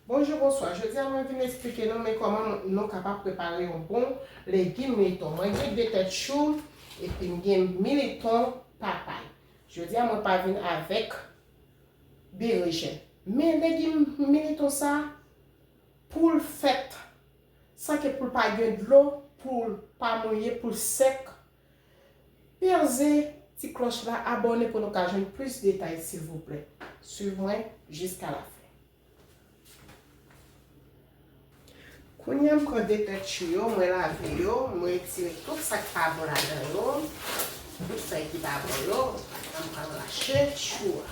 Bonjour, bonsoir. Je dis à moi venir expliquer nous mais comment nous sommes capables de préparer un bon légume militon. Moi, j'ai des têtes chaudes et puis j'ai militon papaye. Je dis à moi pas venir avec berichet. Mais légume militon ça pour le fait, sans que pour pas gagner de l'eau, pour pas mouiller, pour sec. Percez petit cloche là, abonnez pour nous cacher plus de détails s'il vous plaît. Suivez-moi jusqu'à la fin. Quand je prends des têtes chaudes, je lave, je tire tout ça qui est bon là-dedans, tout ça qui est bon là, je prends la chaîne chaude.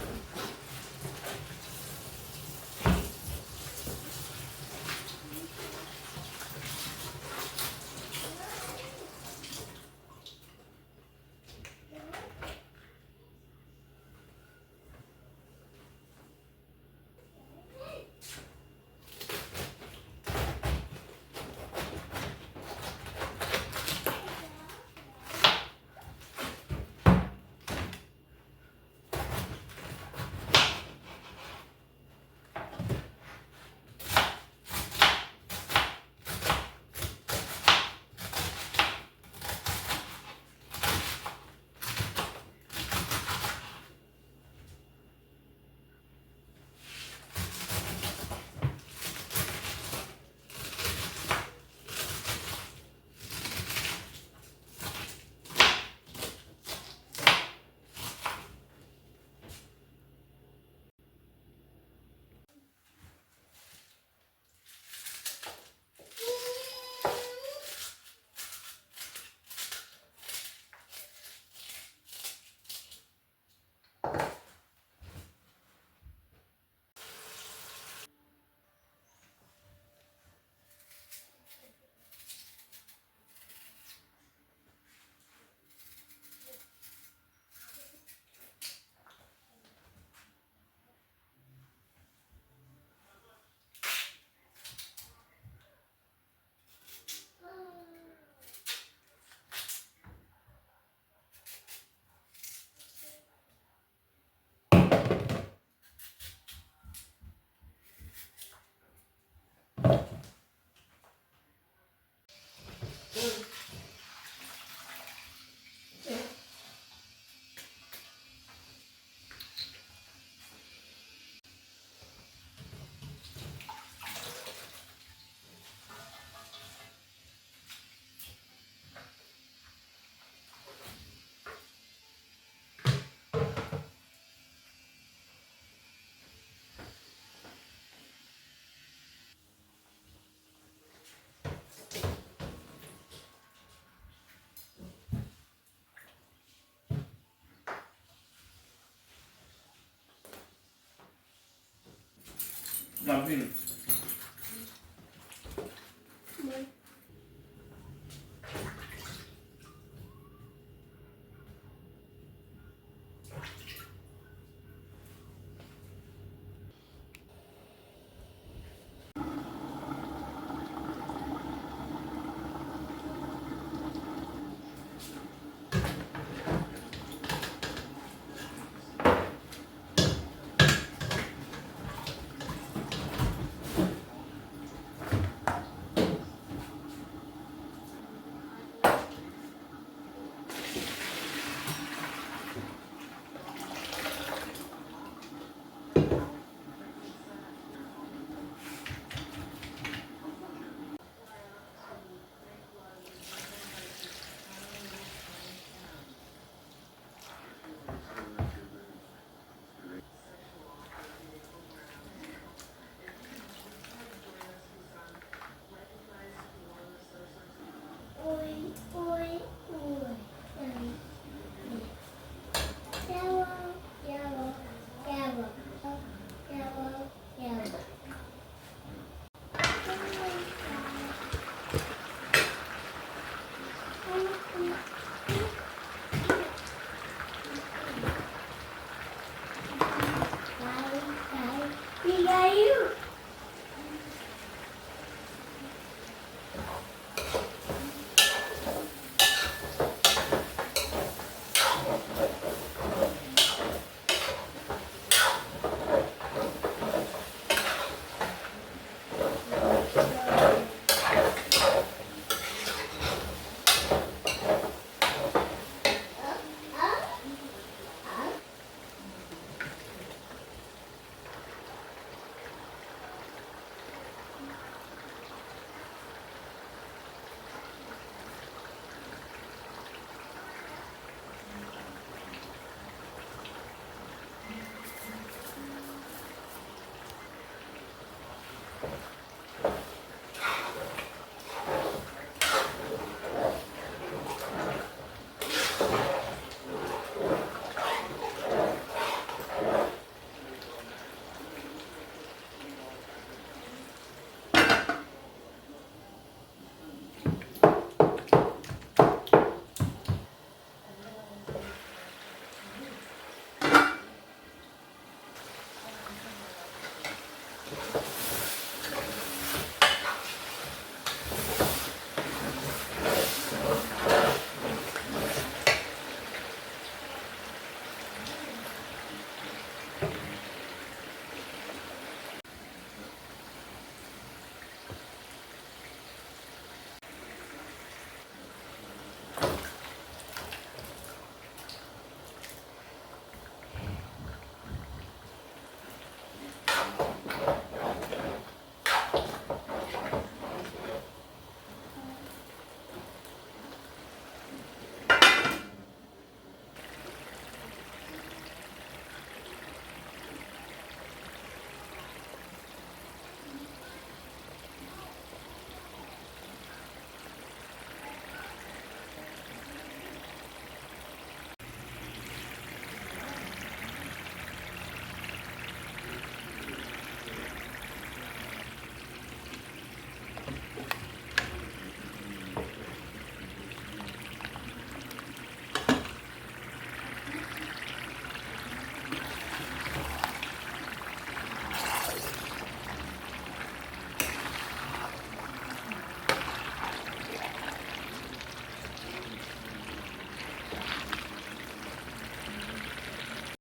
Gambino.